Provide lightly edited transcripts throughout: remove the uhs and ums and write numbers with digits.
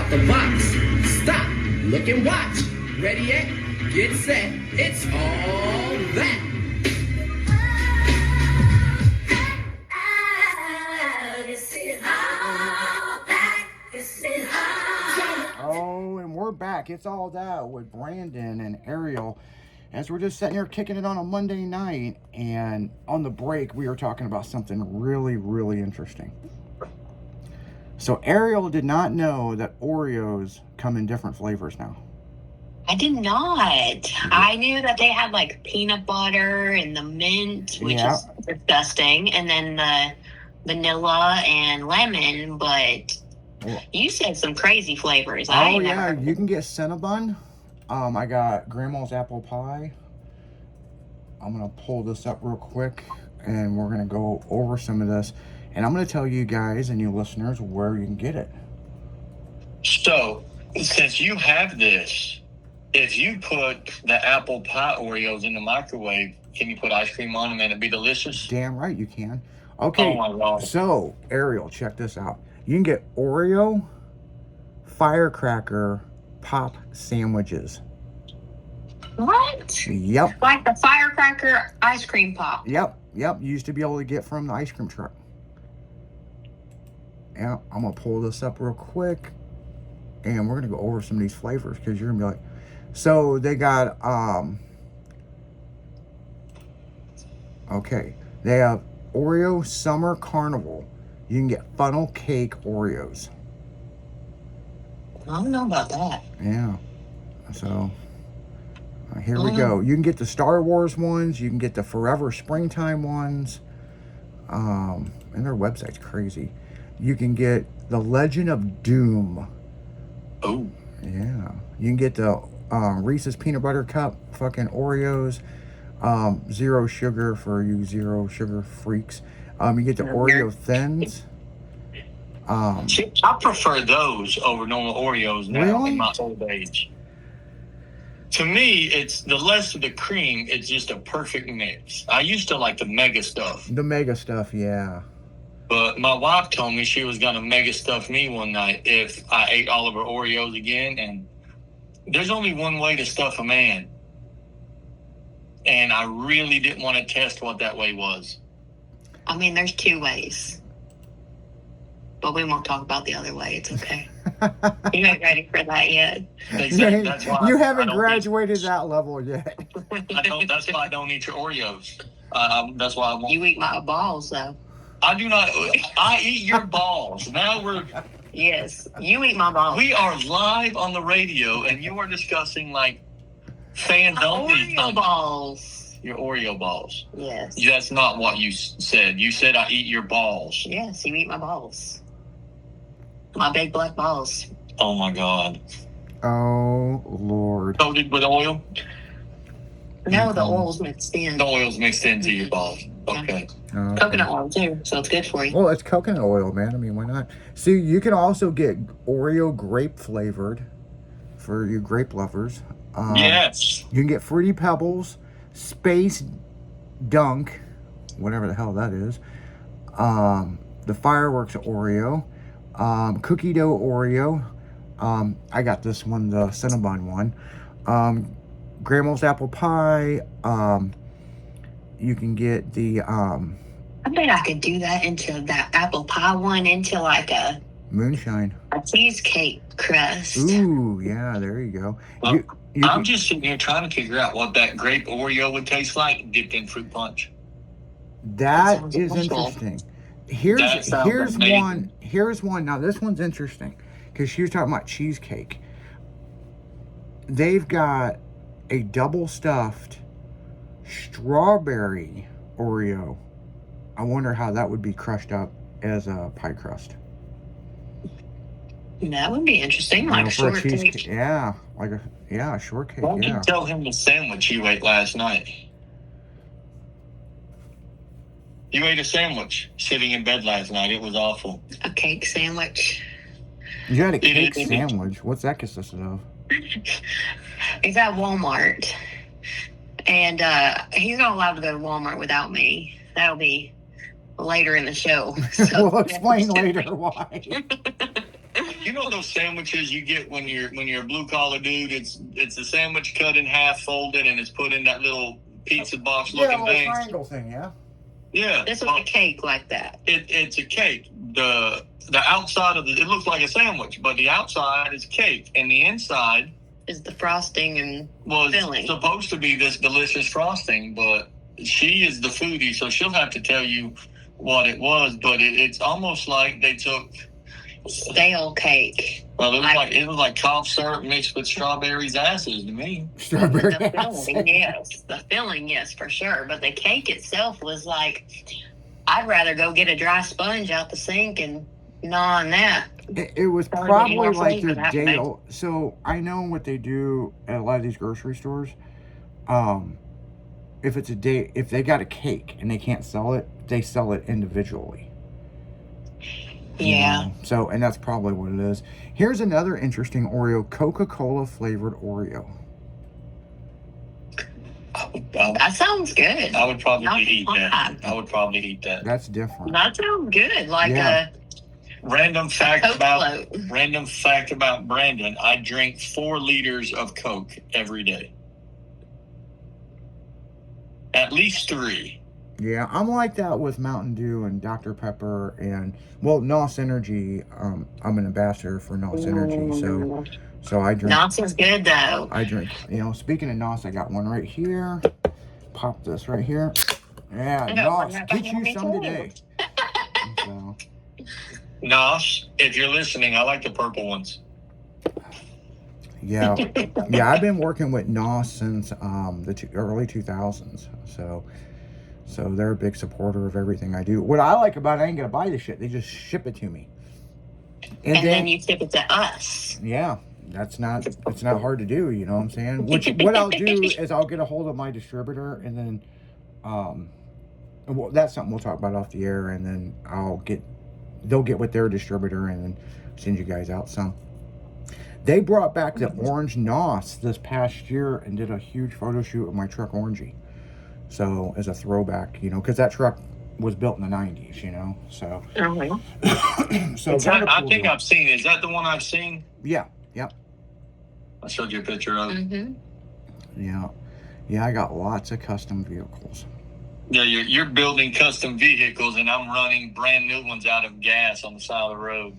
out the box. Stop, look and watch. Ready yet? Get set. It's all that. Oh, and we're back. It's all that with Brandon and Ariel. As we're just sitting here kicking it on a Monday night, and on the break, we were talking about something really, really interesting. So Ariel did not know that Oreos come in different flavors now. I did not. I knew that they had like peanut butter and the mint, which is disgusting, and then the vanilla and lemon, but you said some crazy flavors. Oh, yeah, you can get Cinnabon. I got Grandma's apple pie. I'm going to pull this up real quick, and we're going to go over some of this. And I'm going to tell you guys and you listeners where you can get it. So, since you have this, if you put the apple pie Oreos in the microwave, can you put ice cream on them and it'd be delicious? Damn right you can. Okay, oh my God. So, Ariel, check this out. You can get Oreo firecracker pop sandwiches. What? Yep. Like the firecracker ice cream pop. Yep. You used to be able to get from the ice cream truck. Yeah, I'm going to pull this up real quick, and we're going to go over some of these flavors, because you're going to be like, so they got, okay, they have Oreo Summer Carnival. You can get funnel cake Oreos. I don't know about that. Yeah. So, here we go. You can get the Star Wars ones. You can get the Forever Springtime ones. And their website's crazy. You can get the Legend of Doom. Oh. Yeah. You can get the Reese's Peanut Butter Cup fucking Oreos. Zero sugar for you zero sugar freaks. You get the Oreo Thins. I prefer those over normal Oreos now in my old age. To me, it's the less of the cream, it's just a perfect mix. I used to like the mega stuff. The mega stuff, yeah. But my wife told me she was going to mega stuff me one night if I ate all of her Oreos again. And there's only one way to stuff a man. And I really didn't want to test what that way was. I mean, there's two ways. But we won't talk about the other way. It's okay. You're not ready for that yet. Exactly. That's why you haven't graduated that level yet. That's why I don't eat your Oreos. That's why I won't. You eat my balls, though. I do not. I eat your balls. Now we're. Yes, you eat my balls. We are live on the radio, and you are discussing like fans don't eat Oreo balls. Your Oreo balls. Yes. That's not what you said. You said I eat your balls. Yes, you eat my balls. My big black balls. Oh my God. Oh Lord. Coated with oil? No, the oil's mixed in. The oil's mixed into your balls. Okay. Coconut oil too, so it's good for you. Well, it's coconut oil, man. I mean, why not? See, you can also get Oreo grape flavored for you grape lovers. Yes. You can get Fruity Pebbles, Space Dunk, whatever the hell that is. The Fireworks Oreo, Cookie Dough Oreo. I got this one, the Cinnabon one. Grandma's Apple Pie. You can get the I bet I could do that into that apple pie one into like a Moonshine. A cheesecake crust. Ooh, yeah, there you go. Well, I'm just sitting here trying to figure out what that grape Oreo would taste like dipped in fruit punch. That is interesting. Here's amazing. Here's one. Now this one's interesting because she was talking about cheesecake. They've got a double stuffed strawberry Oreo. I wonder how that would be crushed up as a pie crust. That would be interesting, like a shortcake. Yeah, like a shortcake. Why don't you tell him the sandwich you ate last night? You ate a sandwich sitting in bed last night. It was awful. A cake sandwich. You had a cake sandwich. What's that consisted of? It's at Walmart. And he's not allowed to go to Walmart without me. That'll be later in the show. So we'll explain later why. you know those sandwiches you get when you're a blue collar dude. It's a sandwich cut in half, folded, and it's put in that little pizza box Yeah, looking a little thing. triangle thing, yeah. Yeah, This was a cake like that. it's a cake. The outside of it looks like a sandwich, but the outside is cake, and the inside Is the frosting and was filling. supposed to be this delicious frosting, but she is the foodie, so she'll have to tell you what it was. But it's almost like they took. stale cake. Well, it was like cough syrup mixed with strawberries asses to me. Strawberry. The filling, yes. The filling, yes, for sure. But the cake itself was like, I'd rather go get a dry sponge out the sink and gnaw on that. It was Probably probably more like flavor their that day. way. So I know what they do at a lot of these grocery stores. If it's a day, if they got a cake and they can't sell it, they sell it individually. You Yeah. know? So, and that's probably what it is. Here's another interesting Oreo: Coca-Cola flavored Oreo. That sounds good. I would probably Not eat that. bad. I would probably eat that. That's different. That sounds good. Like Yeah. Random a fact Coke about float. Brandon: I drink 4 liters of Coke every day. At least 3. Yeah, I'm like that with Mountain Dew and Dr. Pepper and NOS Energy. I'm an ambassador for NOS Energy, so I drink. NOS is good though. I drink. You know, speaking of NOS, I got one right here. Pop this right here. Yeah, I got one NOS, right get behind you me, some too. today. So, Nos, if you're listening, I like the purple ones. yeah, I've been working with NOS since the early 2000s. So they're a big supporter of everything I do. What I like about it, I ain't gonna buy the shit. They just ship it to me. And then you tip it to us. Yeah, it's not hard to do, you know what I'm saying? What I'll do is I'll get a hold of my distributor and then well, that's something we'll talk about off the air, and then they'll get with their distributor and then send you guys out some. They brought back the orange NOS this past year and did a huge photo shoot of my truck Orangey. So as a throwback, you know, because that truck was built in the 90s, you know, so. So I think I've seen. Is that the one I've seen? Yeah. I showed you a picture of. Mm-hmm. Yeah, I got lots of custom vehicles. Yeah, you're building custom vehicles, and I'm running brand new ones out of gas on the side of the road.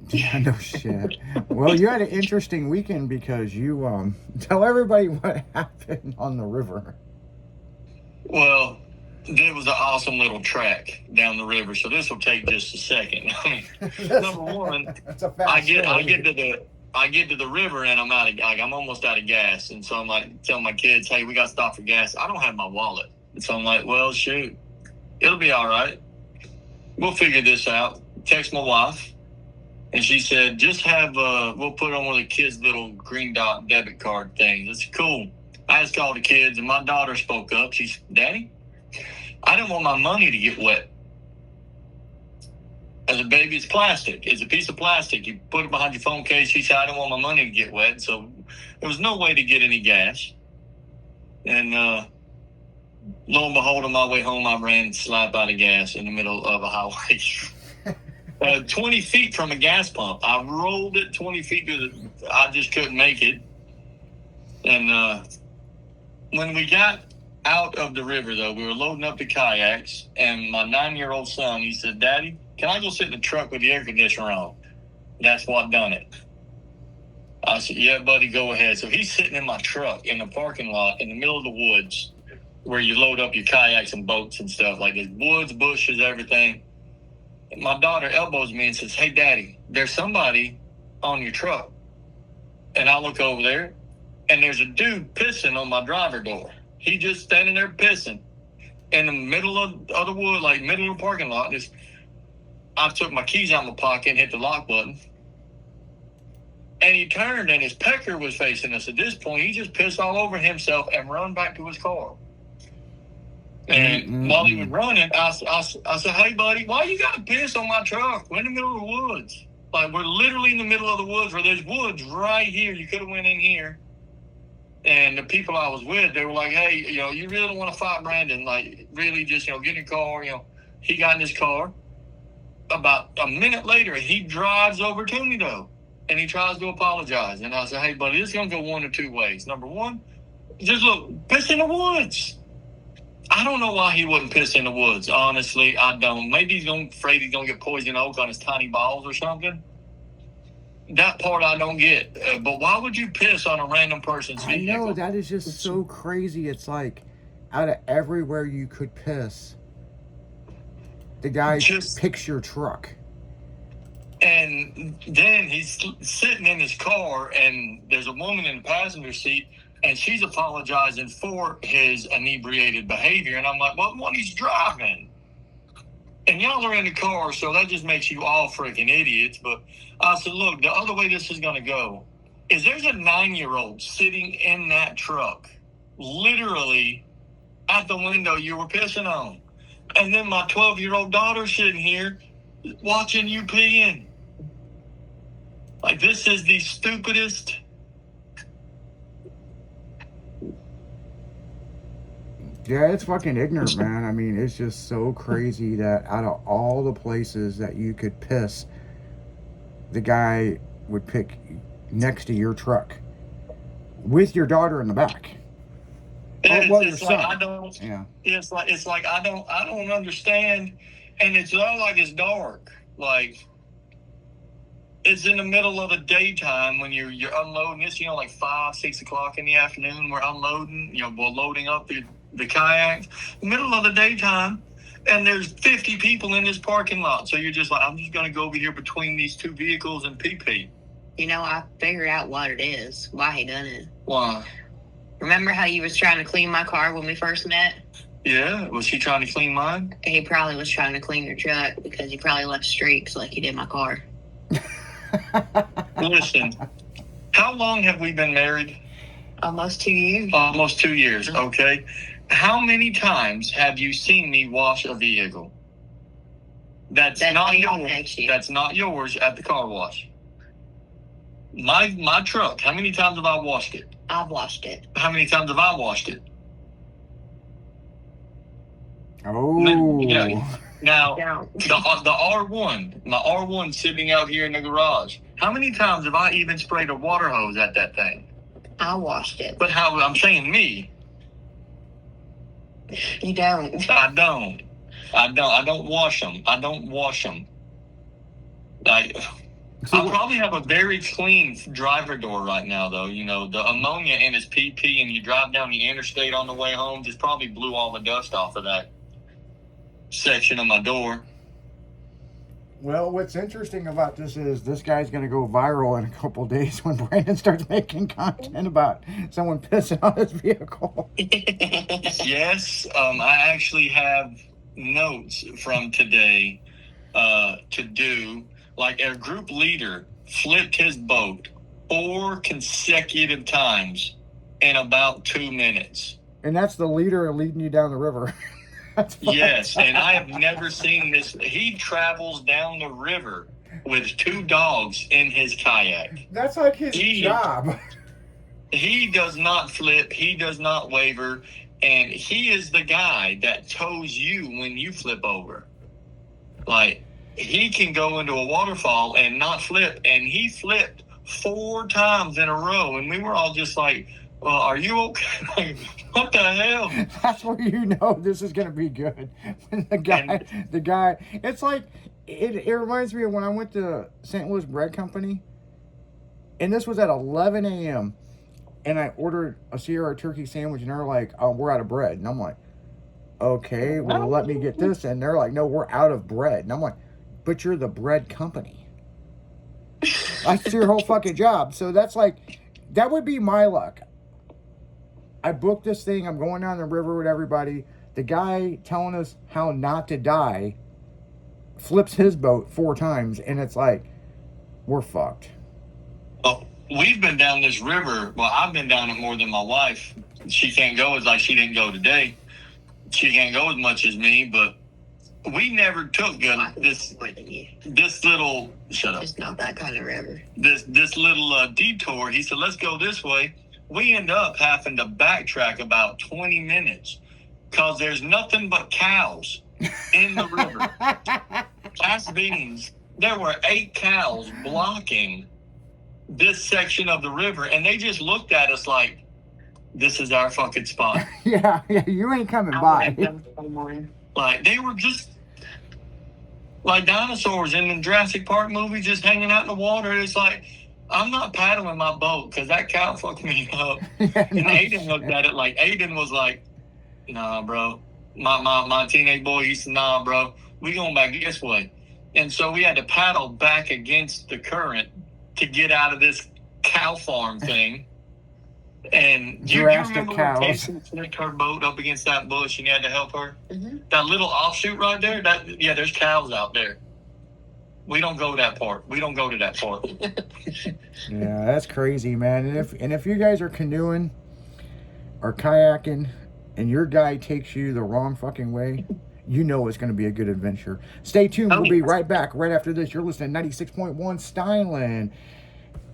Yeah, no shit. Well, you had an interesting weekend because you tell everybody what happened on the river. Well, there was an awesome little track down the river, so this will take just a second. I mean, number one, That's a fast I get story. to the river and I'm almost out of gas, and so I'm like telling my kids, "Hey, we got to stop for gas." I don't have my wallet, and so I'm like, "Well, shoot, it'll be all right. We'll figure this out." Text my wife, and she said, "Just have we'll put on one of the kids' little green dot debit card things." It's cool. I just called the kids, and my daughter spoke up. She said, "Daddy, I didn't want my money to get wet. As a baby, it's plastic. It's a piece of plastic. You put it behind your phone case." She said, "I didn't want my money to get wet." So there was no way to get any gas. And lo and behold, on my way home, I ran slap out of gas in the middle of a highway. 20 feet from a gas pump. I rolled it 20 feet I just couldn't make it. And when we got out of the river, though, we were loading up the kayaks, and my 9-year-old son, he said, "Daddy, can I go sit in the truck with the air conditioner on?" That's what done it. I said, "Yeah, buddy, go ahead." So he's sitting in my truck in the parking lot in the middle of the woods where you load up your kayaks and boats and stuff. Like there's woods, bushes, everything. And my daughter elbows me and says, "Hey, Daddy, there's somebody on your truck." And I look over there, and there's a dude pissing on my driver door. He just standing there pissing in the middle of the wood, like middle of the parking lot. I took my keys out of my pocket and hit the lock button. And he turned, and his pecker was facing us. At this point, he just pissed all over himself and run back to his car. And while he was running, I said, "Hey, buddy, why you got to piss on my truck? We're in the middle of the woods. Like, we're literally in the middle of the woods where there's woods right here. You could have went in here." And the people I was with, they were like, "Hey, you really don't want to fight Brandon. Like, really just, get in your car." He got in his car. About a minute later, he drives over to me, though. and he tries to apologize. And I said, hey, buddy, this is going to go one of two ways. Number one, just look, piss in the woods. I don't know why he wouldn't piss in the woods. Honestly, I don't. Maybe he's afraid he's going to get poison oak on his tiny balls or something. That part I don't get. But why would you piss on a random person's I vehicle? know, that is just so crazy. It's like, out of everywhere you could piss, the guy Just- picks your truck. And then he's sitting in his car, and there's a woman in the passenger seat, and she's apologizing for his inebriated behavior. And I'm like, well, when he's driving. And y'all are in the car, so that just makes you all freaking idiots. But I said, look, the other way this is going to go is there's a 9-year-old sitting in that truck, literally at the window you were pissing on. And then my 12-year-old daughter sitting here watching you peeing. Like, this is the stupidest. Yeah, it's fucking ignorant, man. I mean, it's just so crazy that out of all the places that you could piss, the guy would pick next to your truck with your daughter in the back. It's, well, your it's like son. I don't. Yeah. It's like I don't understand, and it's all like it's dark. Like, it's in the middle of the daytime when you're unloading. It's like 5, 6 o'clock in the afternoon. We're unloading. We're loading up the kayaks. Middle of the daytime, and there's 50 people in this parking lot. So you're just like, I'm just gonna go over here between these two vehicles and pee. I figured out what it is, why he done it. Why? Remember how you was trying to clean my car when we first met? Yeah, was he trying to clean mine? He probably was trying to clean your truck because you probably left streaks like you did my car. Listen, how long have we been married? Almost 2 years. Almost 2 years, okay. How many times have you seen me wash a vehicle? That's not yours. That's not yours at the car wash. My truck, how many times have I washed it? I've washed it. How many times have I washed it? Oh. Yeah. Now, Don't. the R1, my R1 sitting out here in the garage. How many times have I even sprayed a water hose at that thing? I washed it. But I'm saying me. You don't. I don't wash them. I don't wash them. I probably have a very clean driver door right now, though. The ammonia in his PP, and you drive down the interstate on the way home, just probably blew all the dust off of that section of my door. Well, what's interesting about this is this guy's going to go viral in a couple days when Brandon starts making content about someone pissing on his vehicle. Yes, I actually have notes from today to do. Like, a group leader flipped his boat 4 consecutive times in about 2 minutes. And that's the leader leading you down the river. Yes, and I have never seen this. He travels down the river with 2 dogs in his kayak. That's like his He- job. He does not flip. He does not waver. And he is the guy that tows you when you flip over. Like, he can go into a waterfall and not flip. And he flipped 4 times in a row. And we were all just like, well, are you okay? Like, what the hell? That's where you know this is going to be good. When the guy, it's like, it reminds me of when I went to St. Louis Bread Company. And this was at 11 a.m. And I ordered a Sierra turkey sandwich, and they're like, oh, we're out of bread. And I'm like, okay, well, let me get this. And they're like, no, we're out of bread. And I'm like, but you're the bread company. That's your whole fucking job. So that's like, that would be my luck. I booked this thing. I'm going down the river with everybody. The guy telling us how not to die flips his boat 4 times. And it's like, we're fucked. Well, we've been down this river. Well, I've been down it more than my wife. She can't go as like she didn't go today. She can't go as much as me, but we never took this little shut up. It's not that kind of river. This little detour. He said, let's go this way. We end up having to backtrack about 20 minutes because there's nothing but cows in the river. Last meetings, there were 8 cows blocking this section of the river, and they just looked at us like, this is our fucking spot. Yeah, you ain't coming I by. would have done someone. Like, they were just like dinosaurs in the Jurassic Park movie, just hanging out in the water. It's like, I'm not paddling my boat because that cow fucked me up. Yeah, And no Aiden shit. looked at it like, Aiden was like, nah, bro. My teenage boy, he said, nah, bro, we going back this way. And so we had to paddle back against the current to get out of this cow farm thing. And do you Jurassic remember cows. when Casey flicked her boat up against that bush and you had to help her? Mm-hmm. That little offshoot right there, there's cows out there. We don't go that part. We don't go to that part. Yeah, that's crazy, man. And if you guys are canoeing or kayaking and your guy takes you the wrong fucking way, you know it's going to be a good adventure. Stay tuned. We'll be right back right after this. You're listening to 96.1 Styling.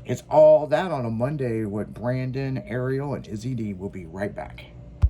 It's all that on a Monday with Brandon, Ariel, and Izzy D. We'll be right back.